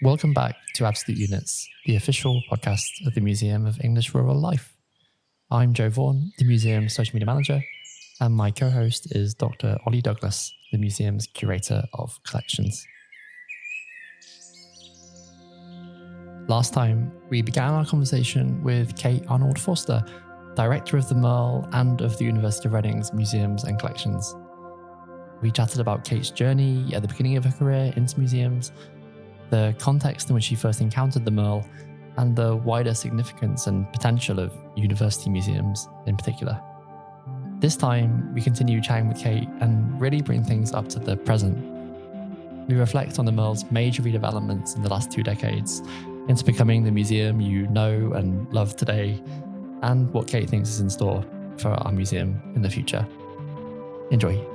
Welcome back to Absolute Units, the official podcast of the Museum of English Rural Life. I'm Joe Vaughan, the museum's social media manager, and my co-host is Dr. Ollie Douglas, the museum's curator of collections. Last time, we began our conversation with Kate Arnold-Forster, director of the MERL and of the University of Reading's Museums and Collections. We chatted about Kate's journey at the beginning of her career into museums, the context in which she first encountered the MERL, and the wider significance and potential of university museums in particular. This time, we continue chatting with Kate and really bring things up to the present. We reflect on the MERL's major redevelopments in the last 2 decades into becoming the museum you know and love today, and what Kate thinks is in store for our museum in the future. Enjoy.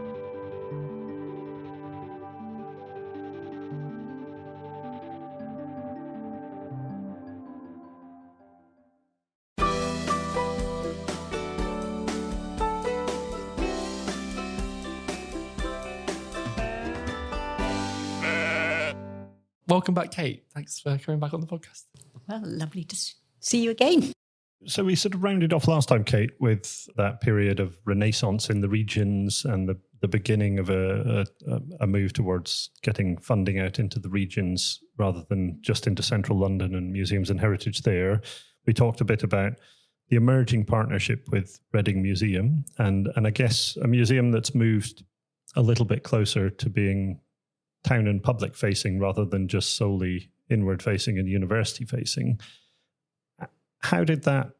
Welcome back, Kate. Thanks for coming back on the podcast. Well, lovely to see you again. So we sort of rounded off last time, Kate, with that period of renaissance in the regions and the beginning of a move towards getting funding out into the regions rather than just into central London and museums and heritage there. We talked a bit about the emerging partnership with Reading Museum and I guess a museum that's moved a little bit closer to being town and public facing rather than just solely inward facing and university facing. How did that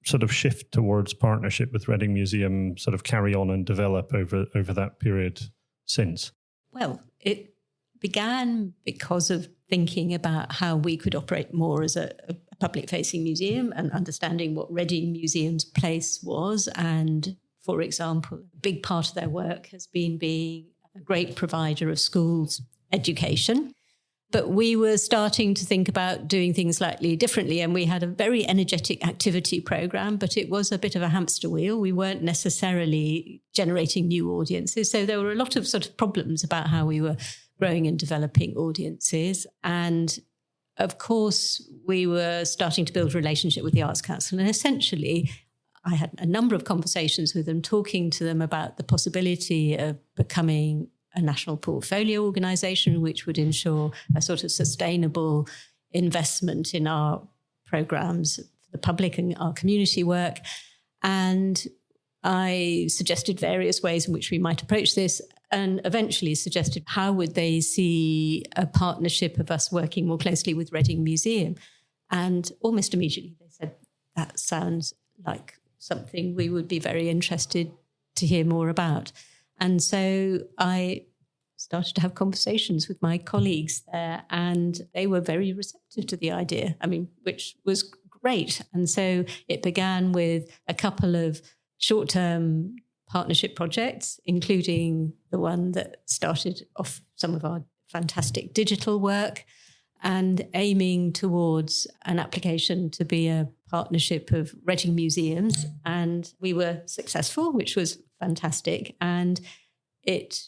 sort of shift towards partnership with Reading Museum sort of carry on and develop over that period since? Well, it began because of thinking about how we could operate more as a public-facing museum and understanding what Reading Museum's place was. And, for example, a big part of their work has been being a great provider of schools education. But we were starting to think about doing things slightly differently, and we had a very energetic activity program, but it was a bit of a hamster wheel. We weren't necessarily generating new audiences. So there were a lot of sort of problems about how we were growing and developing audiences. And of course, we were starting to build a relationship with the Arts Council. And essentially, I had a number of conversations with them, talking to them about the possibility of becoming a national portfolio organisation, which would ensure a sort of sustainable investment in our programmes for the public and our community work. And I suggested various ways in which we might approach this, and eventually suggested how would they see a partnership of us working more closely with Reading Museum. And almost immediately they said, that sounds like something we would be very interested to hear more about. And so I started to have conversations with my colleagues there, and they were very receptive to the idea, which was great. And so it began with a couple of short-term partnership projects, including the one that started off some of our fantastic digital work and aiming towards an application to be a partnership of Reading Museums. And we were successful, which was fantastic. And it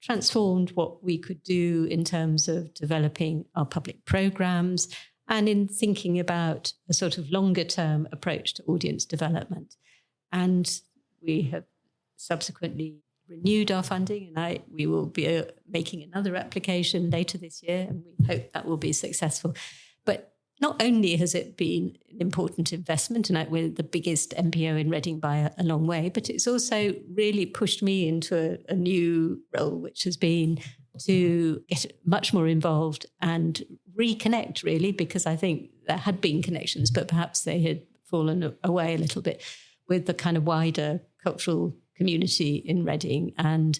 transformed what we could do in terms of developing our public programmes and in thinking about a sort of longer term approach to audience development. And we have subsequently renewed our funding, and we will be making another application later this year, and we hope that will be successful. But not only has it been an important investment, and we're the biggest MPO in Reading by a long way, but it's also really pushed me into a new role, which has been to get much more involved and reconnect, really, because I think there had been connections, but perhaps they had fallen away a little bit with the kind of wider cultural community in Reading. And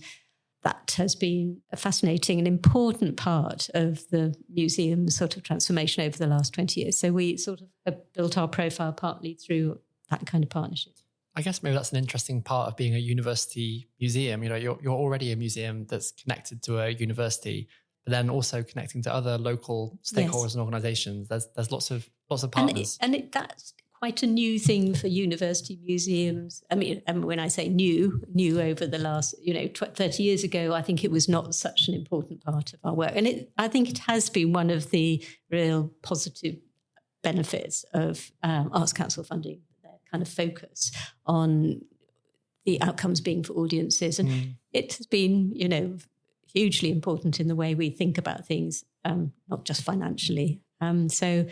that has been a fascinating and important part of the museum's sort of transformation over the last 20 years. So we sort of have built our profile partly through that kind of partnership. I guess maybe that's an interesting part of being a university museum. You're already a museum that's connected to a university, but then also connecting to other local stakeholders and organisations. There's lots of partners. That's quite a new thing for university museums. I mean, when I say new over the last, 30 years ago, I think it was not such an important part of our work. And I think it has been one of the real positive benefits of Arts Council funding, their kind of focus on the outcomes being for audiences. And it has been, hugely important in the way we think about things, not just financially. So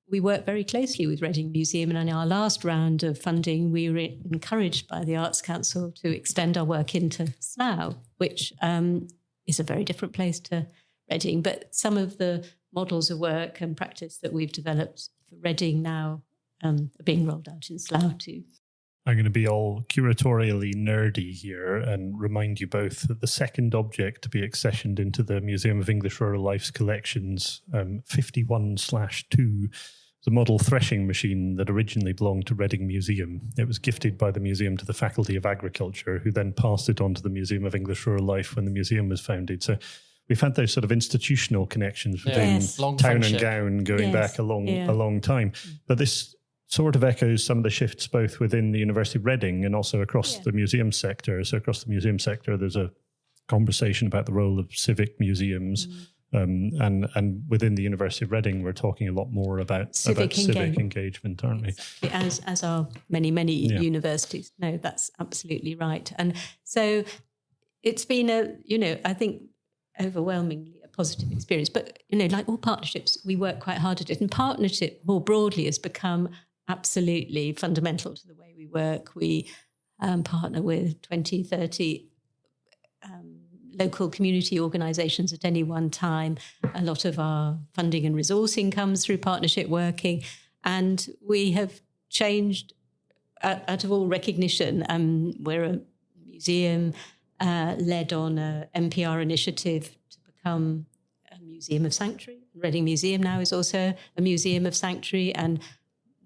we work very closely with Reading Museum, and in our last round of funding, we were encouraged by the Arts Council to extend our work into Slough, which is a very different place to Reading. But some of the models of work and practice that we've developed for Reading now are being rolled out in Slough too. I'm going to be all curatorially nerdy here and remind you both that the second object to be accessioned into the Museum of English Rural Life's collections, 51/2, the model threshing machine that originally belonged to Reading Museum. It was gifted by the museum to the Faculty of Agriculture, who then passed it on to the Museum of English Rural Life when the museum was founded. So we've had those sort of institutional connections between town friendship. and gown going back a long time. But this sort of echoes some of the shifts both within the University of Reading and also across the museum sector. So across the museum sector, there's a conversation about the role of civic museums. And within the University of Reading, we're talking a lot more about civic engagement, aren't we? As are many universities. No, that's absolutely right. And so it's been I think overwhelmingly a positive experience. But, like all partnerships, we work quite hard at it. And partnership more broadly has become absolutely fundamental to the way we work. We partner with 20, 30 local community organisations at any one time. A lot of our funding and resourcing comes through partnership working. And we have changed out of all recognition. We're a museum led on a MPR initiative to become a museum of sanctuary. Reading Museum now is also a museum of sanctuary, and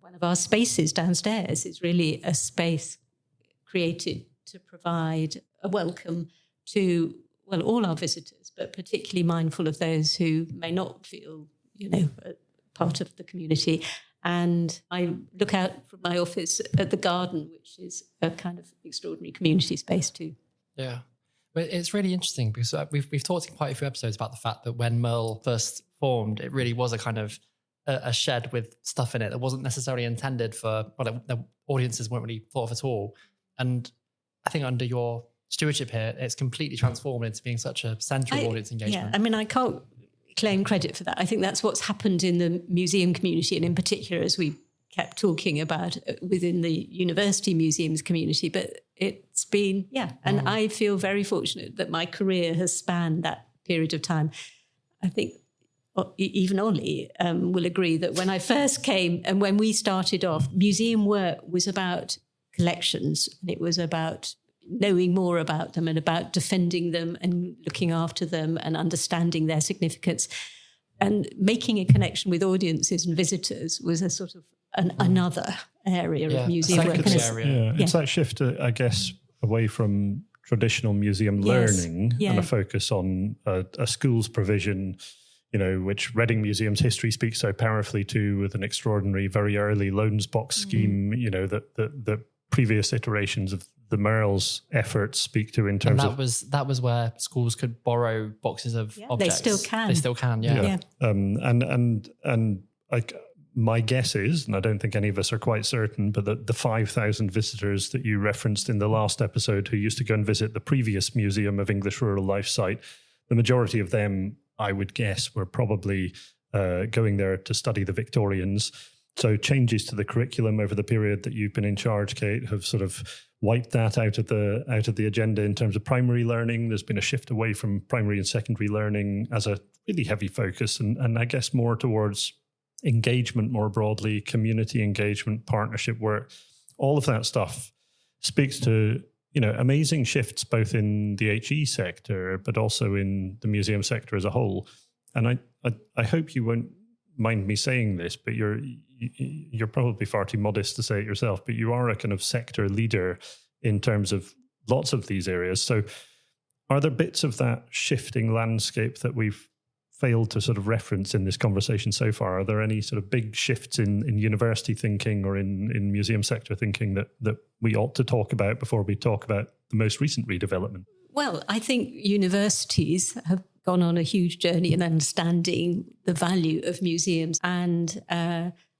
one of our spaces downstairs is really a space created to provide a welcome to, all our visitors, but particularly mindful of those who may not feel, part of the community. And I look out from my office at the garden, which is a kind of extraordinary community space too. Yeah. But it's really interesting because we've talked in quite a few episodes about the fact that when MERL first formed, it really was a kind of a shed with stuff in it that wasn't necessarily intended for, the audiences weren't really thought of at all. And I think under your stewardship here, it's completely transformed into being such a central audience engagement. Yeah, I can't claim credit for that. I think that's what's happened in the museum community, and in particular, as we kept talking about within the university museums community. But it's been, and I feel very fortunate that my career has spanned that period of time. I think even Ollie will agree that when I first came and when we started off, museum work was about collections, and it was about knowing more about them and about defending them and looking after them and understanding their significance. And making a connection with audiences and visitors was a sort of another area of museum work. It's that shift, I guess, away from traditional museum learning and a focus on a school's provision, which Reading Museum's history speaks so powerfully to, with an extraordinary, very early loans box scheme, that previous iterations of the MERL's efforts speak to in terms that was where schools could borrow boxes of objects. They still can. And my guess is, and I don't think any of us are quite certain, but the 5,000 visitors that you referenced in the last episode who used to go and visit the previous Museum of English Rural Life site, the majority of them, I would guess, were probably going there to study the Victorians. So changes to the curriculum over the period that you've been in charge, Kate, have sort of wiped that out of the agenda in terms of primary learning. There's been a shift away from primary and secondary learning as a really heavy focus, and I guess more towards engagement more broadly, community engagement, partnership work. All of that stuff speaks to, amazing shifts both in the HE sector, but also in the museum sector as a whole. And I hope you won't mind me saying this, but you're probably far too modest to say it yourself, but you are a kind of sector leader in terms of lots of these areas. So are there bits of that shifting landscape that we've failed to sort of reference in this conversation so far? Are there any sort of big shifts in university thinking or in museum sector thinking that we ought to talk about before we talk about the most recent redevelopment? Well, I think universities have gone on a huge journey in understanding the value of museums, and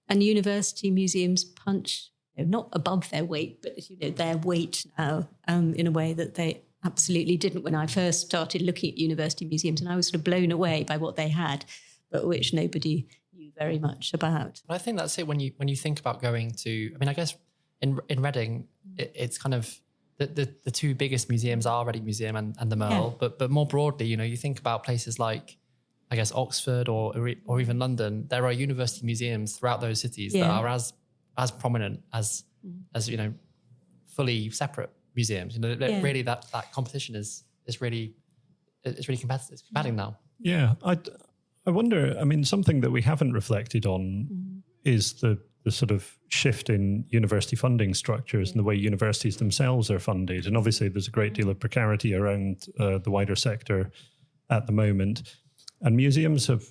university museums punch not above their weight, but their weight now in a way that they absolutely didn't when I first started looking at university museums, and I was sort of blown away by what they had, but which nobody knew very much about. I think that's it. When you think about going to, I mean, I guess in Reading, it's kind of the two biggest museums are Reading Museum and the MERL, but more broadly, you think about places like, I guess, Oxford or even London. There are university museums throughout those cities that are as prominent as fully separate museums. Really that competition is really competitive. It's compelling now. Yeah, I wonder. I mean, something that we haven't reflected on is the sort of shift in university funding structures and the way universities themselves are funded. And obviously, there's a great deal of precarity around the wider sector at the moment, and museums have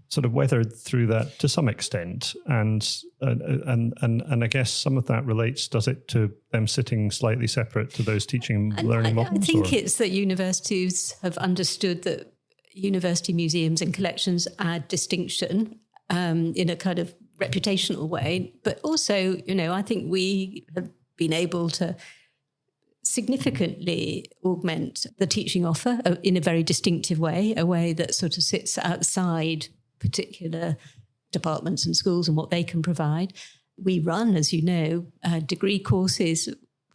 sort of weathered through that to some extent, and I guess some of that relates, does it, to them sitting slightly separate to those teaching and learning models? I think it's that universities have understood that university museums and collections add distinction in a kind of reputational way, but also, I think we have been able to significantly augment the teaching offer in a very distinctive way, a way that sort of sits outside particular departments and schools and what they can provide. We run, as you know, degree courses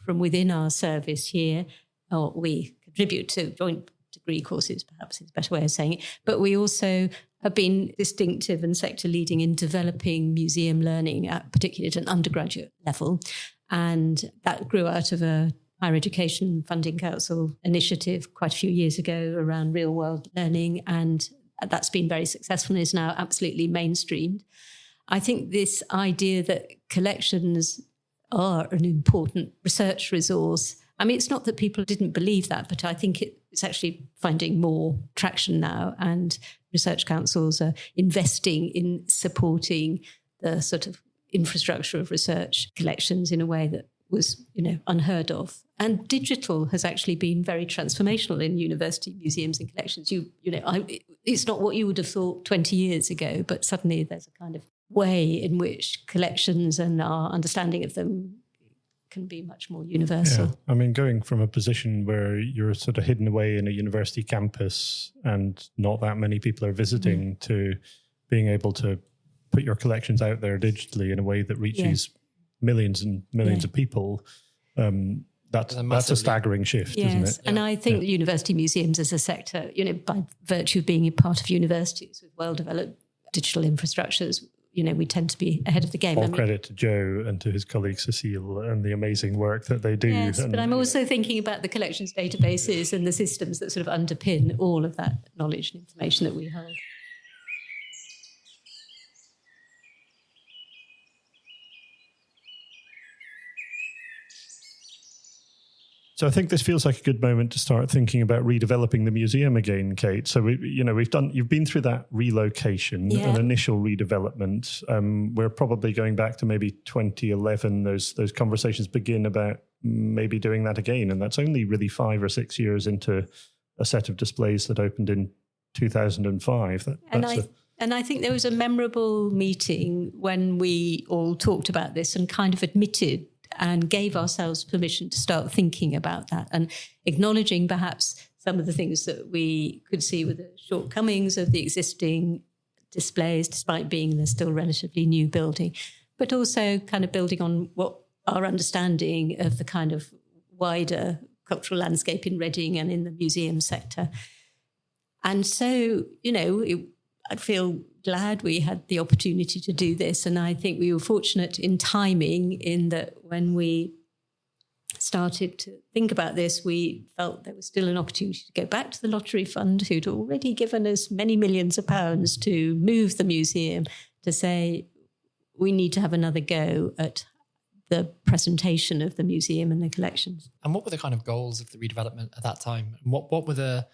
from within our service here, or we contribute to joint degree courses, perhaps is a better way of saying it, but we also have been distinctive and sector leading in developing museum learning, particularly at an undergraduate level. And that grew out of a Higher Education Funding Council initiative quite a few years ago around real world learning, and that's been very successful and is now absolutely mainstreamed. I think this idea that collections are an important research resource, I mean, it's not that people didn't believe that, but I think it's actually finding more traction now, and research councils are investing in supporting the sort of infrastructure of research collections in a way that was, unheard of. And digital has actually been very transformational in university museums and collections. It's not what you would have thought 20 years ago, but suddenly there's a kind of way in which collections and our understanding of them can be much more universal. Yeah. I mean, going from a position where you're sort of hidden away in a university campus and not that many people are visiting to being able to put your collections out there digitally in a way that reaches millions and millions of people, that's a staggering shift, isn't it? And I think university museums as a sector, by virtue of being a part of universities with well-developed digital infrastructures, we tend to be ahead of the game. All credit to Joe and to his colleague Cecile and the amazing work that they do. Yes, but I'm also thinking about the collections databases and the systems that sort of underpin all of that knowledge and information that we hold. So I think this feels like a good moment to start thinking about redeveloping the museum again, Kate. So you've been through that relocation, an initial redevelopment. We're probably going back to maybe 2011. Those conversations begin about maybe doing that again, and that's only really 5 or 6 years into a set of displays that opened in 2005. And I think there was a memorable meeting when we all talked about this and kind of admitted and gave ourselves permission to start thinking about that and acknowledging perhaps some of the things that we could see were the shortcomings of the existing displays, despite being the still relatively new building, but also kind of building on what our understanding of the kind of wider cultural landscape in Reading and in the museum sector. And so, I feel glad we had the opportunity to do this. And I think we were fortunate in timing in that when we started to think about this, we felt there was still an opportunity to go back to the Lottery Fund, who'd already given us many millions of pounds to move the museum, to say we need to have another go at the presentation of the museum and the collections. And what were the kind of goals of the redevelopment at that time? And what were the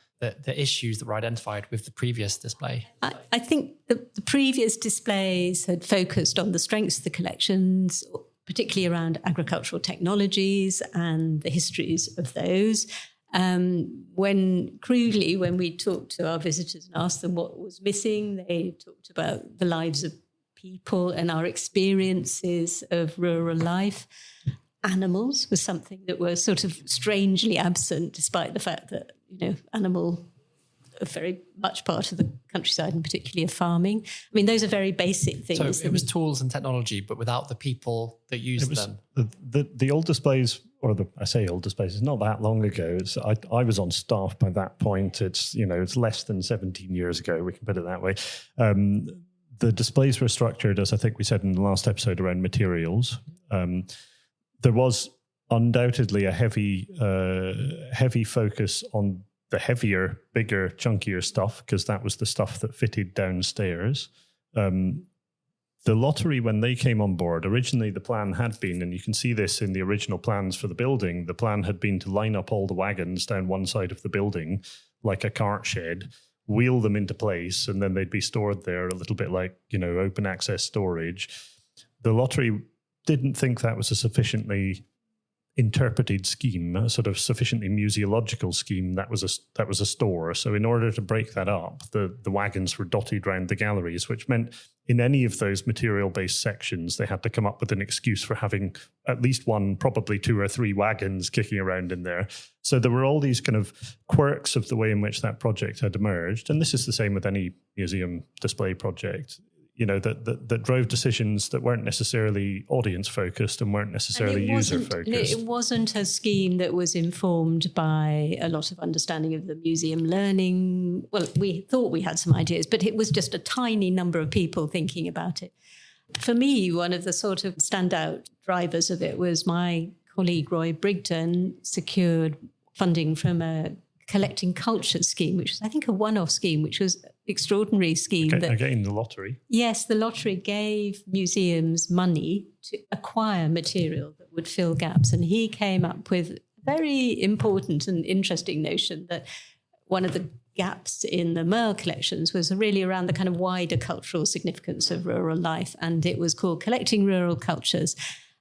issues that were identified with the previous display? I think the previous displays had focused on the strengths of the collections, particularly around agricultural technologies and the histories of those. When we talked to our visitors and asked them what was missing, they talked about the lives of people and our experiences of rural life. Animals was something that was sort of strangely absent, despite the fact that, animal are very much part of the countryside, and particularly of farming. I mean, those are very basic things. So it was tools and technology, but without the people that used them. The old displays, I say old displays, it's not that long ago. I was on staff by that point. It's less than 17 years ago. We can put it that way. The displays were structured, as I think we said in the last episode, around materials. There was undoubtedly a heavy focus on the heavier, bigger, chunkier stuff, because that was the stuff that fitted downstairs. The lottery, when they came on board, originally the plan had been, and you can see this in the original plans for the building, the plan had been to line up all the wagons down one side of the building like a cart shed, wheel them into place, and then they'd be stored there a little bit like, open access storage. The lottery didn't think that was a sufficiently interpreted scheme, a sort of sufficiently museological scheme that was a store. So in order to break that up, the wagons were dotted around the galleries, which meant in any of those material-based sections, they had to come up with an excuse for having at least one, probably 2 or 3 wagons kicking around in there. So there were all these kind of quirks of the way in which that project had emerged. And this is the same with any museum display project. That drove decisions that weren't necessarily audience-focused and weren't necessarily user-focused. It wasn't a scheme that was informed by a lot of understanding of the museum learning. Well, we thought we had some ideas, but it was just a tiny number of people thinking about it. For me, one of the sort of standout drivers of it was my colleague Roy Brigden secured funding from a collecting culture scheme, which was, I think, a one-off scheme, which was an extraordinary scheme. Again, the lottery. Yes, the lottery gave museums money to acquire material that would fill gaps. And he came up with a very important and interesting notion that one of the gaps in the MERL collections was really around the kind of wider cultural significance of rural life. And it was called Collecting Rural Cultures.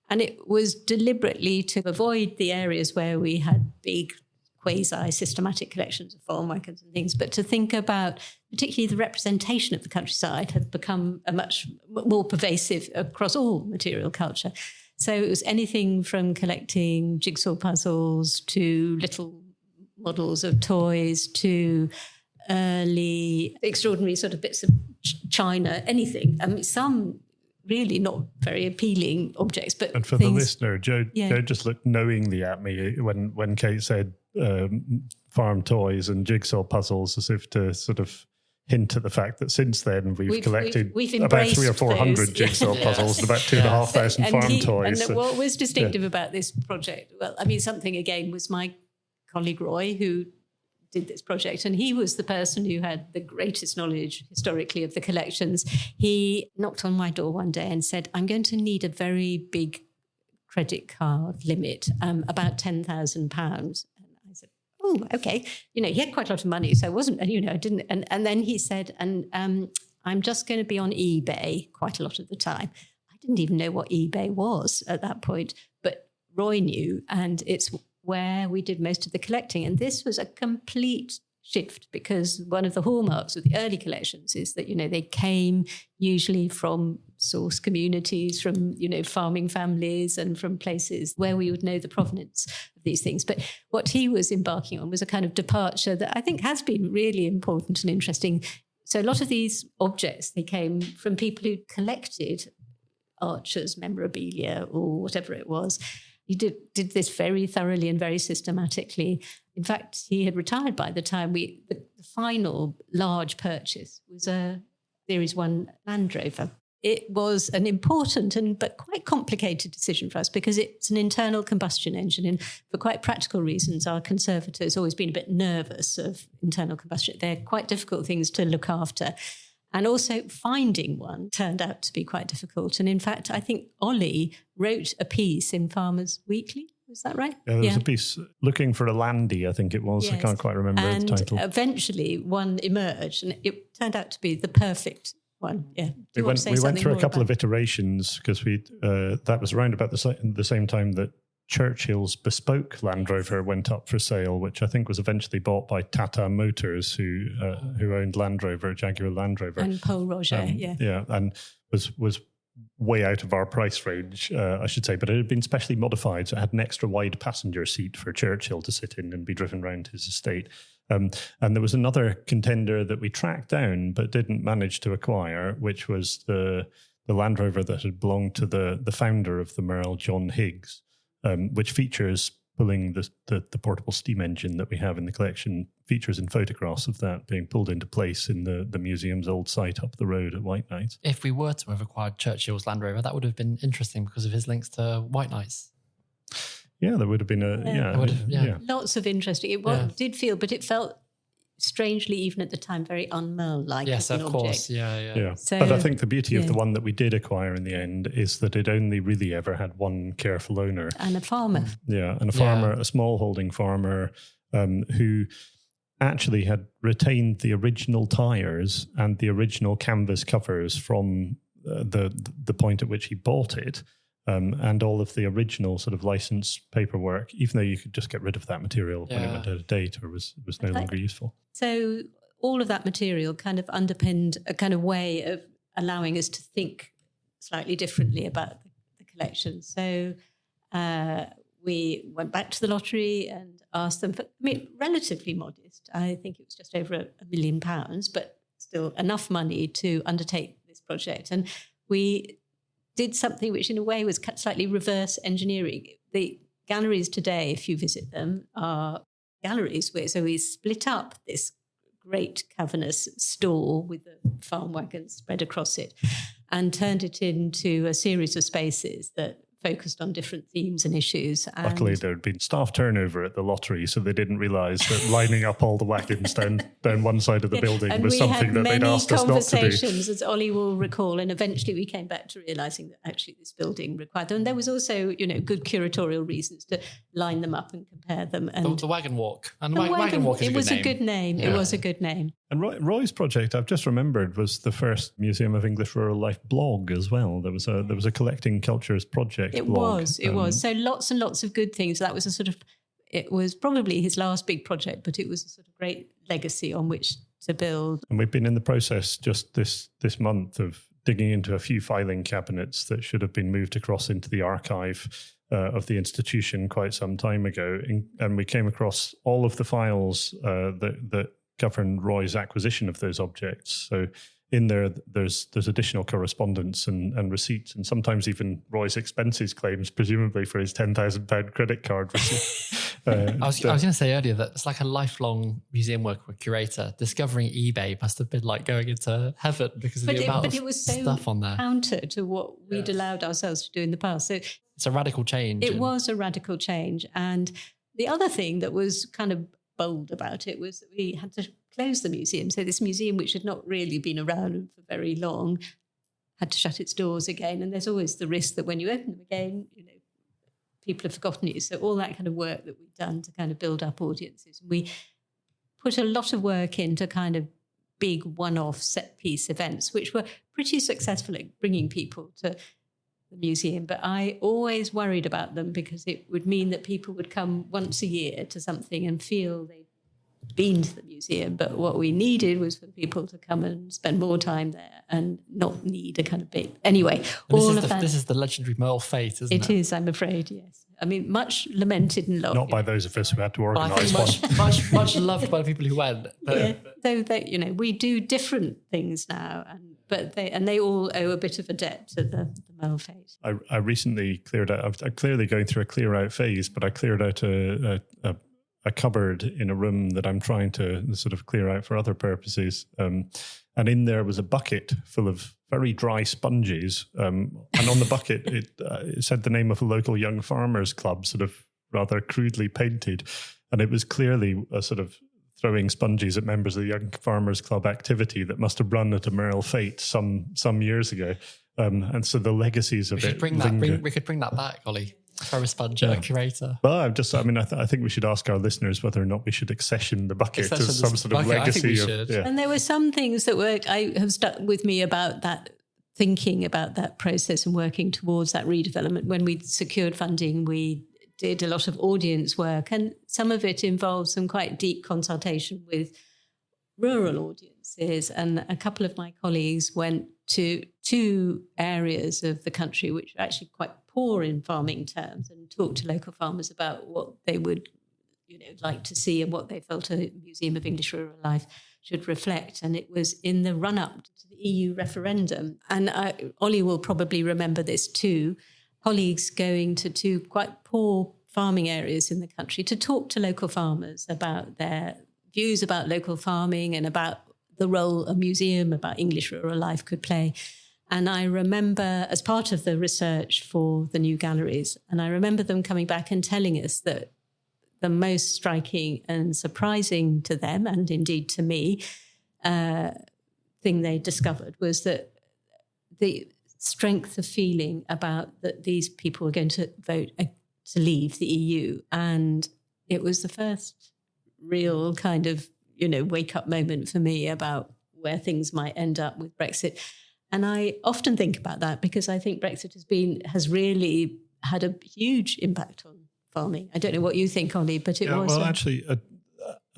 And it was deliberately to avoid the areas where we had big quasi-systematic collections of farm wagons and things, but to think about particularly the representation of the countryside had become a much more pervasive across all material culture. So it was anything from collecting jigsaw puzzles to little models of toys to early extraordinary sort of bits of china, anything. I mean, some really not very appealing objects, but and for the listener, Joe just looked knowingly at me when Kate said farm toys and jigsaw puzzles, as if to sort of hint at the fact that since then we've collected about 300 or 400 jigsaw puzzles and about 2,500 farm toys. And what was distinctive about this project, well, I mean, something again was my colleague Roy, who did this project, and he was the person who had the greatest knowledge historically of the collections. He knocked on my door one day and said, "I'm going to need a very big credit card limit, about £10,000. I said, "Oh, okay." He had quite a lot of money, so it wasn't, I didn't. And then he said, "I'm just going to be on eBay quite a lot of the time." I didn't even know what eBay was at that point, but Roy knew, and it's where we did most of the collecting. And this was a complete shift, because one of the hallmarks of the early collections is that, they came usually from source communities, from, farming families and from places where we would know the provenance of these things. But what he was embarking on was a kind of departure that I think has been really important and interesting. So a lot of these objects, they came from people who collected archers' memorabilia or whatever it was. He did this very thoroughly and very systematically. In fact, he had retired by the time the final large purchase was a Series 1 Land Rover. It was an important but quite complicated decision for us, because it's an internal combustion engine. And for quite practical reasons, our conservators always been a bit nervous of internal combustion. They're quite difficult things to look after. And also finding one turned out to be quite difficult. And in fact, I think Ollie wrote a piece in Farmers Weekly. Was that right? Yeah, there was a piece looking for a landy, I think it was. Yes. I can't quite remember the title. And eventually one emerged, and it turned out to be the perfect one. Yeah. We went through a couple of iterations, because that was around about the same time that Churchill's bespoke Land Rover went up for sale, which I think was eventually bought by Tata Motors, who owned Land Rover, Jaguar Land Rover, and Paul Roger, and was way out of our price range, I should say. But it had been specially modified, so it had an extra wide passenger seat for Churchill to sit in and be driven around his estate. And there was another contender that we tracked down but didn't manage to acquire, which was the Land Rover that had belonged to the founder of the MERL, John Higgs. Which features pulling the portable steam engine that we have in the collection, features in photographs of that being pulled into place in the museum's old site up the road at White Knights. If we were to have acquired Churchill's Land Rover, that would have been interesting because of his links to White Knights. Yeah, there would have been lots of interesting. Did feel, but it felt strangely, even at the time, very un-MERL-like. Yes, of course. Yeah. So, but I think the beauty of the one that we did acquire in the end is that it only really ever had one careful owner. And a farmer. Yeah, and a farmer, a small holding farmer, who actually had retained the original tyres and the original canvas covers from the point at which he bought it. And all of the original sort of license paperwork, even though you could just get rid of that material when it went out of date or was no longer useful. So all of that material kind of underpinned a kind of way of allowing us to think slightly differently about the collection. So we went back to the lottery and asked them for, relatively modest. I think it was just over £1 million, but still enough money to undertake this project. And we did something which in a way was slightly reverse engineering. The galleries today, if you visit them, are galleries so we split up this great cavernous store with the farm wagons spread across it and turned it into a series of spaces that focused on different themes and issues. And luckily, there had been staff turnover at the lottery, so they didn't realise that lining up all the wagons down one side of the building was something that they'd asked us not to do. And we had many conversations, as Ollie will recall, and eventually we came back to realising that actually this building required them. And there was also, good curatorial reasons to line them up and compare them. And the Wagon Walk. And the Wagon Walk is it was a good name. Yeah. It was a good name. And Roy's project, I've just remembered, was the first Museum of English Rural Life blog as well. There was a Collecting Cultures project blog. It was. So lots and lots of good things. That was it was probably his last big project, but it was a sort of great legacy on which to build. And we've been in the process just this month of digging into a few filing cabinets that should have been moved across into the archive of the institution quite some time ago. And we came across all of the files that govern Roy's acquisition of those objects. So in there's additional correspondence and receipts, and sometimes even Roy's expenses claims, presumably for his £10,000 credit card receipt. I was going to say earlier that it's like a lifelong museum worker or curator. Discovering eBay must have been like going into heaven because of the amount of stuff on there. Counter to what we'd allowed ourselves to do in the past. So it's a radical change. It was a radical change. And the other thing that was kind of bold about it was that we had to close the museum. So this museum, which had not really been around for very long, had to shut its doors again. And there's always the risk that when you open them again, people have forgotten you. So all that kind of work that we've done to kind of build up audiences. We put a lot of work into kind of big one-off set-piece events, which were pretty successful at bringing people to the museum. But I always worried about them because it would mean that people would come once a year to something and feel they'd been to the museum. But what we needed was for people to come and spend more time there and not need a kind of big... Anyway, this is the legendary MERL fate, isn't it? It is, I'm afraid, yes. I mean, much lamented and loved. Not by those of us who had to organise one. Much loved by the people who went. So we do different things now, but they all owe a bit of a debt to the MERL fate. I recently cleared out. I'm clearly going through a clear out phase, but I cleared out a cupboard in a room that I'm trying to sort of clear out for other purposes. And in there was a bucket full of very dry sponges. And on the bucket, it said the name of a local young farmers club, sort of rather crudely painted. And it was clearly a sort of throwing sponges at members of the Young Farmers Club activity that must have run at a MERL fete some years ago. And so the legacies of it linger. We could bring that back, Ollie. Throw a sponge at a curator. Well, I think we should ask our listeners whether or not we should accession the bucket as some sort of legacy. And there were some things that I have stuck with me about that, thinking about that process and working towards that redevelopment. When we secured funding, we did a lot of audience work, and some of it involved some quite deep consultation with rural audiences. And a couple of my colleagues went to 2 areas of the country which are actually quite poor in farming terms, and talked to local farmers about what they would like to see and what they felt a Museum of English Rural Life should reflect. And it was in the run-up to the EU referendum. And Ollie will probably remember this too. Colleagues going to 2 quite poor farming areas in the country to talk to local farmers about their views about local farming and about the role a museum about English rural life could play. And I remember, as part of the research for the new galleries, and I remember them coming back and telling us that the most striking and surprising to them, and indeed to me, thing they discovered was that the strength of feeling about that these people were going to vote to leave the EU. And it was the first real kind of, wake-up moment for me about where things might end up with Brexit. And I often think about that because I think Brexit has really had a huge impact on farming. I don't know what you think, Ollie, but it was... Well, actually,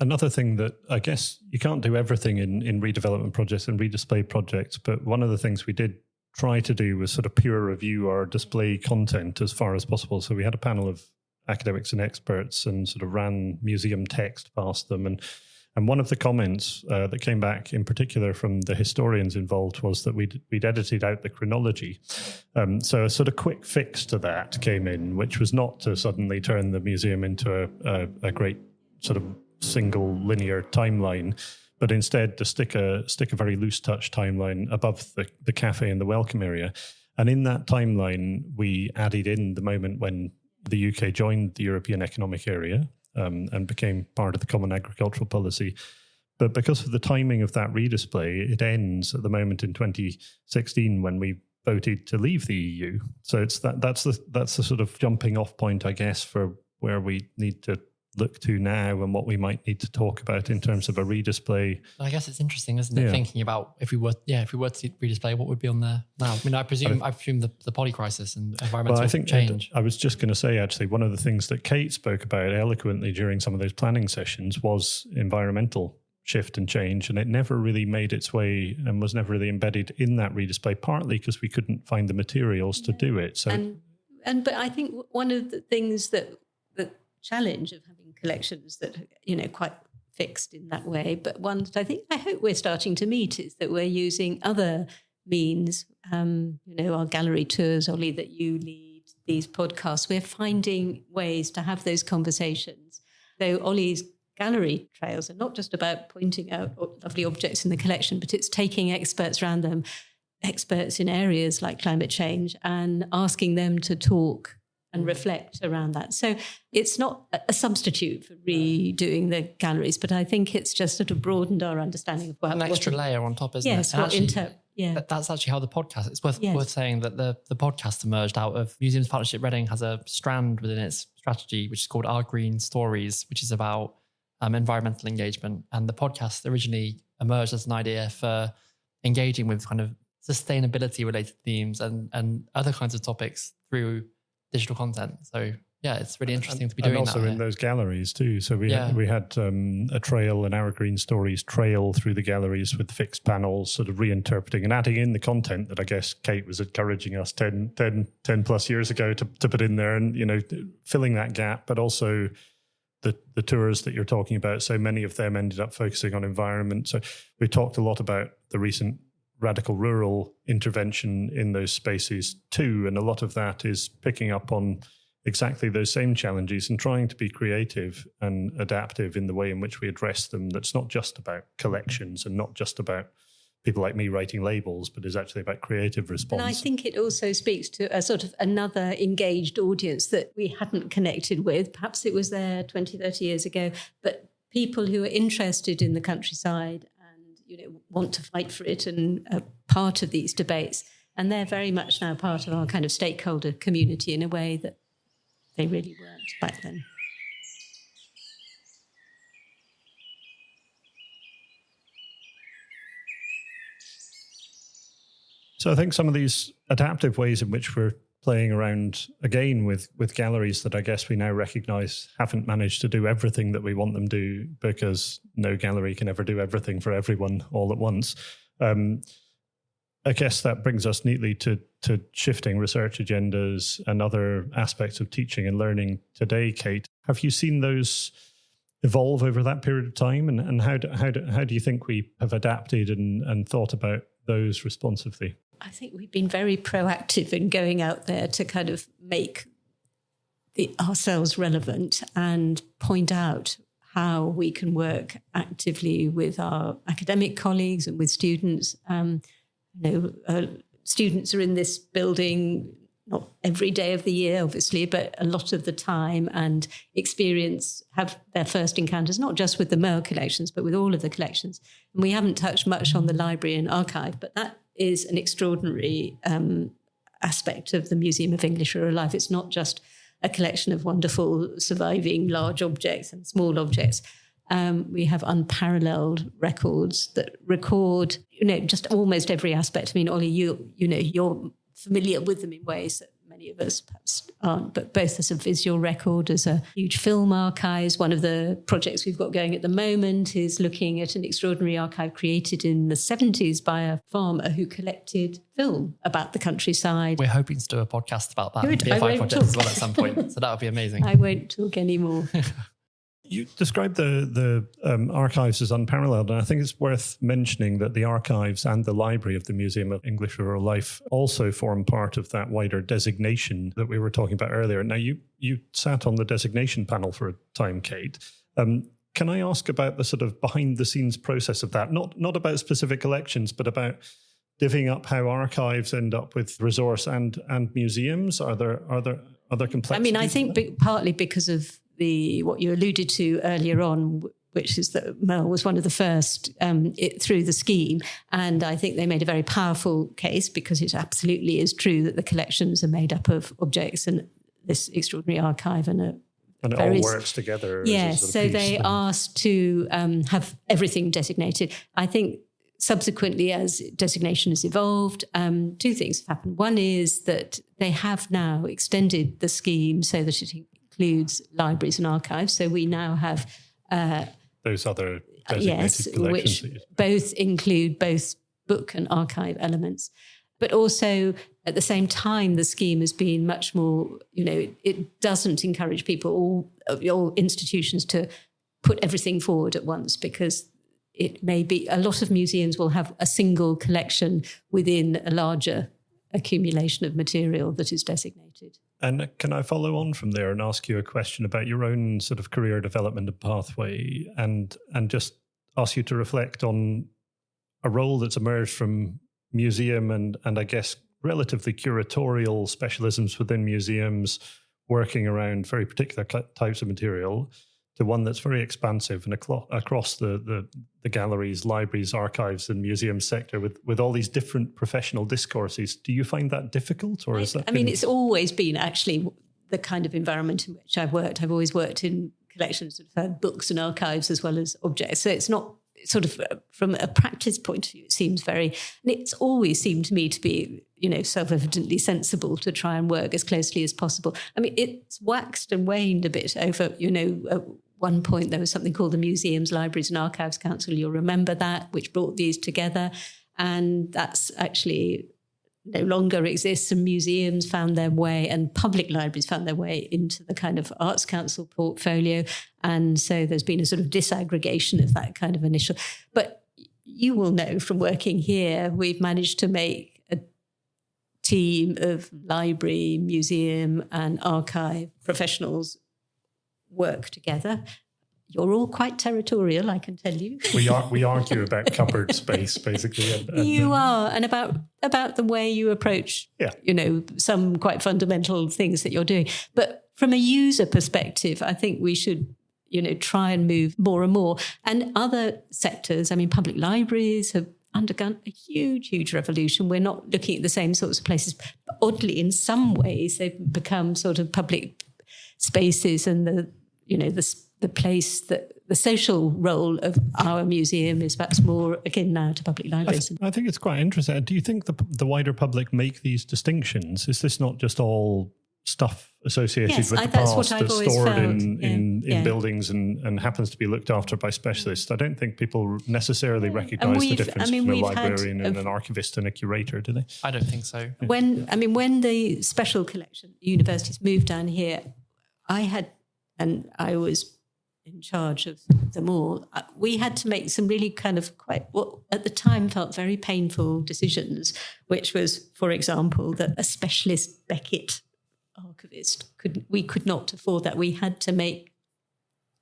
another thing that I guess you can't do everything in redevelopment projects and redisplay projects, but one of the things we did try to do was sort of peer review our display content as far as possible. So we had a panel of academics and experts and sort of ran museum text past them. And one of the comments that came back in particular from the historians involved was that we'd edited out the chronology. So a sort of quick fix to that came in, which was not to suddenly turn the museum into a great sort of single linear timeline, but instead to stick a very loose touch timeline above the cafe and the welcome area. And in that timeline, we added in the moment when the UK joined the European Economic Area, and became part of the Common Agricultural Policy. But because of the timing of that redisplay, it ends at the moment in 2016 when we voted to leave the EU. So that's the sort of jumping off point, I guess, for where we need to look to now and what we might need to talk about in terms of a redisplay. I guess it's interesting, isn't it? Thinking about if we were to redisplay, what would be on there now? I mean, I presume the poly crisis and environmental change. I was just going to say, actually, one of the things that Kate spoke about eloquently during some of those planning sessions was environmental shift and change, and it never really made its way and was never really embedded in that redisplay, partly because we couldn't find the materials to do it. So, but I think one of the things that the challenge of having collections that quite fixed in that way, but one that I hope we're starting to meet is that we're using other means. Our gallery tours, Ollie, that you lead, these podcasts. We're finding ways to have those conversations. So Ollie's gallery trails are not just about pointing out lovely objects in the collection, but it's taking experts around them, experts in areas like climate change, and asking them to talk and reflect around that. So it's not a substitute for redoing the galleries, but I think it's just sort of broadened our understanding of what... An extra layer on top, isn't it? Yes, that's actually how the podcast... It's worth saying that the podcast emerged out of Museums Partnership Reading has a strand within its strategy, which is called Our Green Stories, which is about environmental engagement. And the podcast originally emerged as an idea for engaging with kind of sustainability-related themes and other kinds of topics through digital content. So yeah, it's really interesting to be doing that. And also in those galleries too. So we had a trail, an Our Green Stories trail through the galleries with fixed panels, sort of reinterpreting and adding in the content that I guess Kate was encouraging us 10 plus years ago to put in there, and filling that gap, but also the tours that you're talking about. So many of them ended up focusing on environment. So we talked a lot about the recent radical rural intervention in those spaces too. And a lot of that is picking up on exactly those same challenges and trying to be creative and adaptive in the way in which we address them. That's not just about collections and not just about people like me writing labels, but is actually about creative response. And I think it also speaks to a sort of another engaged audience that we hadn't connected with. Perhaps it was there 20, 30 years ago, but people who are interested in the countryside and, want to fight for it and are part of these debates. And they're very much now part of our kind of stakeholder community in a way that they really weren't back then. So I think some of these adaptive ways in which we're playing around again with galleries that I guess we now recognise haven't managed to do everything that we want them to, because no gallery can ever do everything for everyone all at once. I guess that brings us neatly to shifting research agendas and other aspects of teaching and learning today, Kate. Have you seen those evolve over that period of time? And how do you think we have adapted and thought about those responsively? I think we've been very proactive in going out there to kind of make ourselves relevant and point out how we can work actively with our academic colleagues and with students. Students are in this building not every day of the year, obviously, but a lot of the time, and have their first encounters, not just with the MERL collections, but with all of the collections. And we haven't touched much on the library and archive, but that is an extraordinary aspect of the Museum of English Rural Life. It's not just a collection of wonderful surviving large objects and small objects. We have unparalleled records that record, just almost every aspect. I mean, Ollie, you're familiar with them in ways that many of us perhaps aren't, but both as a visual record, as a huge film archives. One of the projects we've got going at the moment is looking at an extraordinary archive created in the 70s by a farmer who collected film about the countryside. We're hoping to do a podcast about that, Good. BFI project as well at some point, so that would be amazing. I won't talk anymore. You described the archives as unparalleled, and I think it's worth mentioning that the archives and the library of the Museum of English Rural Life also form part of that wider designation that we were talking about earlier. Now, you sat on the designation panel for a time, Kate. Can I ask about the sort of behind-the-scenes process of that? Not about specific collections, but about divvying up how archives end up with resource and museums. Are there complexities? I mean, I think partly because of what you alluded to earlier on, which is that MERL was one of the first through the scheme. And I think they made a very powerful case, because it absolutely is true that the collections are made up of objects and this extraordinary archive and it all works together. Yes, so they asked to have everything designated. I think subsequently, as designation has evolved, two things have happened. One is that they have now extended the scheme so that it includes libraries and archives. So we now have those other designated collections, which both include both book and archive elements. But also at the same time, the scheme has been much more, it doesn't encourage people, all institutions, to put everything forward at once, because it may be a lot of museums will have a single collection within a larger accumulation of material that is designated. And can I follow on from there and ask you a question about your own sort of career development and pathway, and just ask you to reflect on a role that's emerged from museum and I guess relatively curatorial specialisms within museums, working around very particular types of material, to one that's very expansive and across the galleries, libraries, archives and museum sector with all these different professional discourses. Do you find that difficult, or is that? I mean, it's always been actually the kind of environment in which I've worked. I've always worked in collections that have had books and archives as well as objects. So it's not sort of from a practice point of view, it seems very, and it's always seemed to me to be, self-evidently sensible to try and work as closely as possible. I mean, it's waxed and waned a bit over, at one point there was something called the Museums, Libraries and Archives Council. You'll remember that, which brought these together. And that's actually no longer exists, and museums found their way and public libraries found their way into the kind of Arts Council portfolio. And so there's been a sort of disaggregation of that kind of initial. But you will know from working here, we've managed to make a team of library, museum and archive professionals work together. You're all quite territorial, I can tell you. We argue about cupboard space, basically. You are, and about the way you approach, some quite fundamental things that you're doing. But from a user perspective, I think we should, try and move more and more. And other sectors, I mean, public libraries have undergone a huge revolution. We're not looking at the same sorts of places. But oddly, in some ways, they've become sort of public spaces, and the place that the social role of our museum is perhaps more akin now to public libraries. I think it's quite interesting. Do you think the wider public make these distinctions? Is this not just all stuff associated with the past that's stored in buildings and happens to be looked after by specialists? I don't think people necessarily recognise the difference between a librarian and an archivist and a curator, do they? I don't think so. When the special collection universities moved down here, I was in charge of them all. We had to make some really kind of quite, what at the time felt very painful decisions, which was, for example, that a specialist Beckett archivist we could not afford that. We had to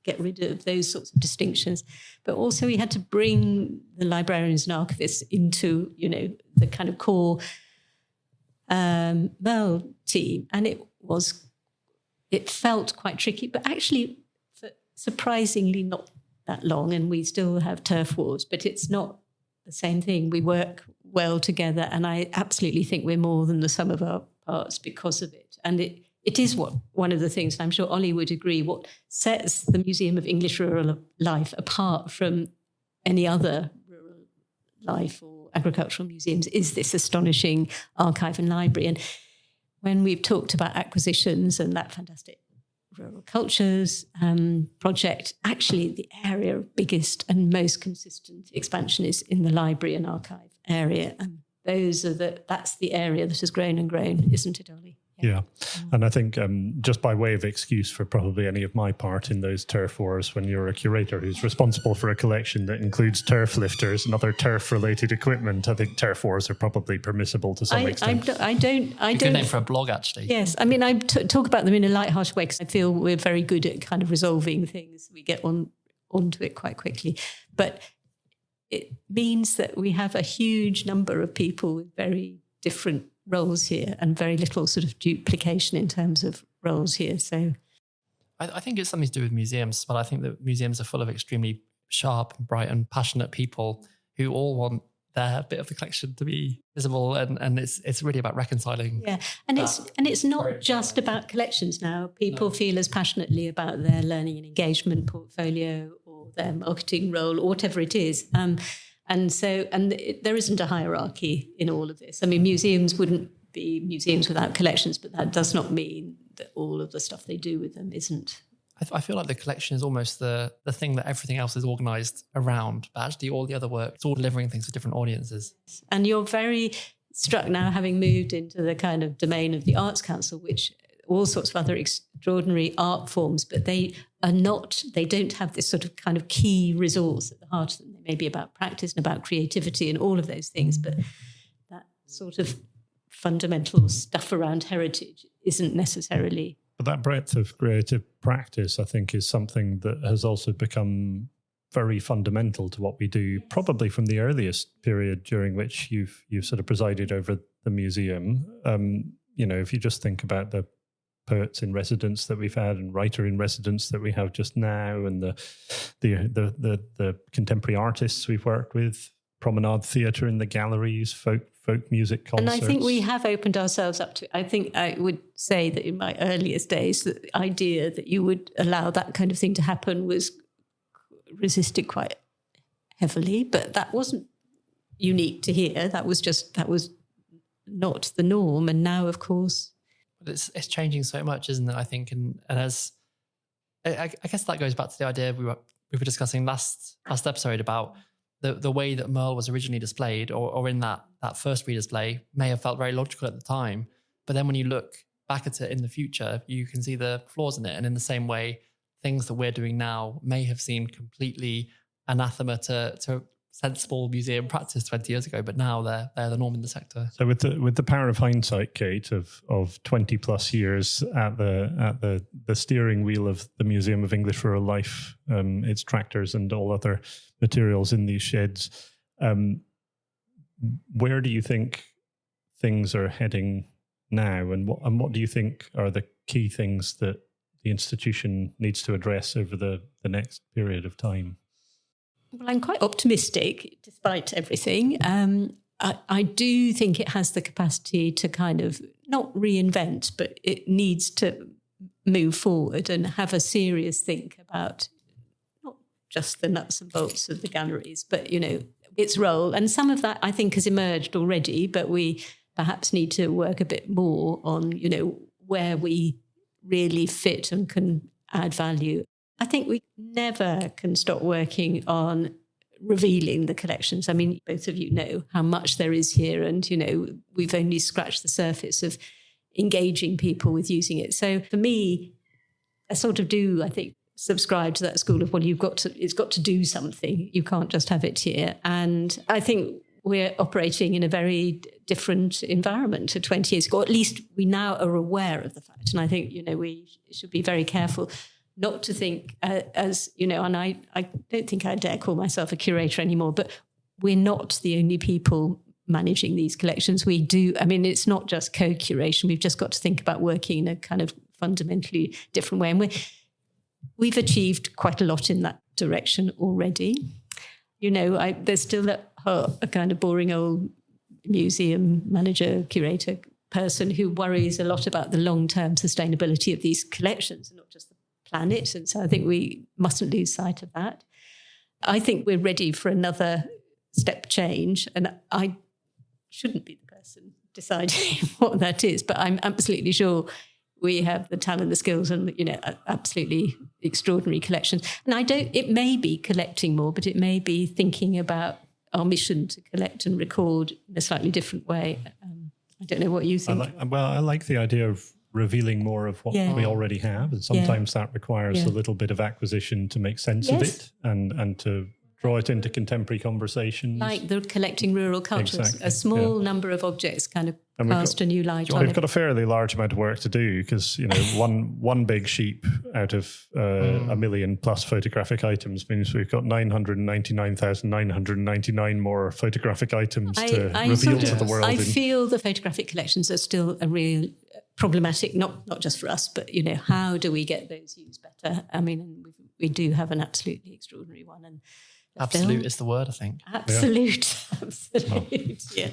get rid of those sorts of distinctions, but also we had to bring the librarians and archivists into the kind of core MERL team, and it felt quite tricky, but actually surprisingly not that long, and we still have turf wars, but it's not the same thing. We work well together, and I absolutely think we're more than the sum of our parts because of it. And it is one of the things, and I'm sure Ollie would agree, what sets the Museum of English Rural Life apart from any other rural life or agricultural museums is this astonishing archive and library. And when we've talked about acquisitions and that fantastic rural cultures project, actually the area of biggest and most consistent expansion is in the library and archive area, and that's the area that has grown and grown, isn't it, Ollie? Yeah. And I think just by way of excuse for probably any of my part in those turf wars, when you're a curator who's responsible for a collection that includes turf lifters and other turf-related equipment, I think turf wars are probably permissible to some extent. I don't. Good name for a blog, actually. Yes, I mean, I talk about them in a light-hearted way because I feel we're very good at kind of resolving things. We get onto it quite quickly, but it means that we have a huge number of people with very different roles here and very little sort of duplication in terms of roles here. So I think it's something to do with museums, but I think that museums are full of extremely sharp, bright and passionate people who all want their bit of the collection to be visible, and it's really about reconciling. Yeah, and it's not just about collections now. People feel as passionately about their learning and engagement portfolio or their marketing role or whatever it is. There isn't a hierarchy in all of this. I mean, museums wouldn't be museums without collections, but that does not mean that all of the stuff they do with them isn't. I feel like the collection is almost the thing that everything else is organised around, but actually all the other work, it's all delivering things for different audiences. And you're very struck now, having moved into the kind of domain of the Arts Council, which all sorts of other extraordinary art forms, but they don't have this sort of kind of key resource at the heart of them. They may be about practice and about creativity and all of those things, but that sort of fundamental stuff around heritage isn't necessarily. But that breadth of creative practice, I think, is something that has also become very fundamental to what we do, probably from the earliest period during which you've sort of presided over the museum. If you just think about the poets in residence that we've had and writer in residence that we have just now, and the contemporary artists we've worked with, promenade theatre in the galleries, folk music concerts. And I think we have opened ourselves up to, I think I would say that in my earliest days, the idea that you would allow that kind of thing to happen was resisted quite heavily, but that wasn't unique to here. That was not the norm. And now, of course, but it's changing so much, isn't it? I think, and as I guess that goes back to the idea we were discussing last episode about the way that MERL was originally displayed, or in that first redisplay, may have felt very logical at the time, but then when you look back at it in the future, you can see the flaws in it, and in the same way, things that we're doing now may have seemed completely anathema to sensible museum practice 20 years ago, but now they're the norm in the sector. So with the power of hindsight, Kate, of 20 plus years at the steering wheel of the Museum of English Rural Life, its tractors and all other materials in these sheds, where do you think things are heading now, and what do you think are the key things that the institution needs to address over the next period of time? Well, I'm quite optimistic, despite everything. I do think it has the capacity to kind of not reinvent, but it needs to move forward and have a serious think about not just the nuts and bolts of the galleries, but, its role. And some of that, I think, has emerged already, but we perhaps need to work a bit more on, where we really fit and can add value. I think we never can stop working on revealing the collections. I mean, both of you know how much there is here, and, we've only scratched the surface of engaging people with using it. So for me, I sort of do, I think, subscribe to that school of, well, it's got to do something. You can't just have it here. And I think we're operating in a very different environment to 20 years ago, or at least we now are aware of the fact. And I think, we should be very careful not to think as, and I don't think I dare call myself a curator anymore, but we're not the only people managing these collections. We do, it's not just co-curation. We've just got to think about working in a kind of fundamentally different way. And we've achieved quite a lot in that direction already. There's still a kind of boring old museum manager, curator person who worries a lot about the long-term sustainability of these collections and not just the planet. And so I think we mustn't lose sight of that. I think we're ready for another step change, and I shouldn't be the person deciding what that is, but I'm absolutely sure we have the talent, the skills, and, absolutely extraordinary collections. And it may be collecting more, but it may be thinking about our mission to collect and record in a slightly different way. I don't know what you think. I like the idea of revealing more of what we already have. And sometimes that requires a little bit of acquisition to make sense of it and to draw it into contemporary conversations. Like the collecting rural cultures. Exactly. A small number of objects kind of cast a new light on it. We've got a fairly large amount of work to do because, one big sheep out of a million plus photographic items means we've got 999,999 more photographic items to reveal to the world. I feel the photographic collections are still a real problematic, not just for us, but, how do we get those used better? We do have an absolutely extraordinary one. And absolute is the word, I think. Absolute. Yeah.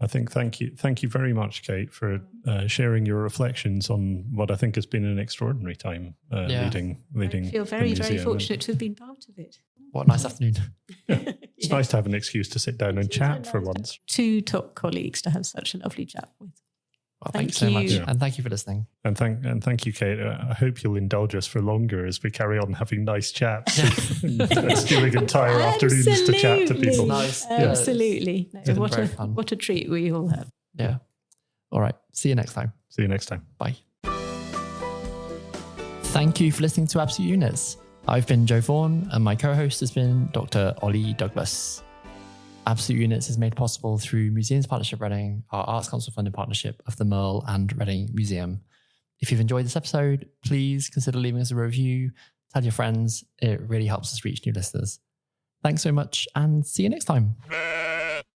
I think thank you very much, Kate, for sharing your reflections on what I think has been an extraordinary time leading. I feel very, very fortunate to have been part of it. What a nice afternoon. It's nice to have an excuse to sit down and chat for once. Two top colleagues to have such a lovely chat with. Well, thank you so much, and thank you for listening. And thank you, Kate. I hope you'll indulge us for longer as we carry on having nice chats and stealing entire afternoons to chat to people. Nice, absolutely. No, what a treat we all have. Yeah. All right. See you next time. See you next time. Bye. Thank you for listening to Absolute Units. I've been Joe Vaughan, and my co-host has been Dr. Ollie Douglas. Absolute Units is made possible through Museums Partnership Reading, our Arts Council funded partnership of the MERL and Reading Museum. If you've enjoyed this episode, please consider leaving us a review, tell your friends. It really helps us reach new listeners. Thanks so much, and see you next time.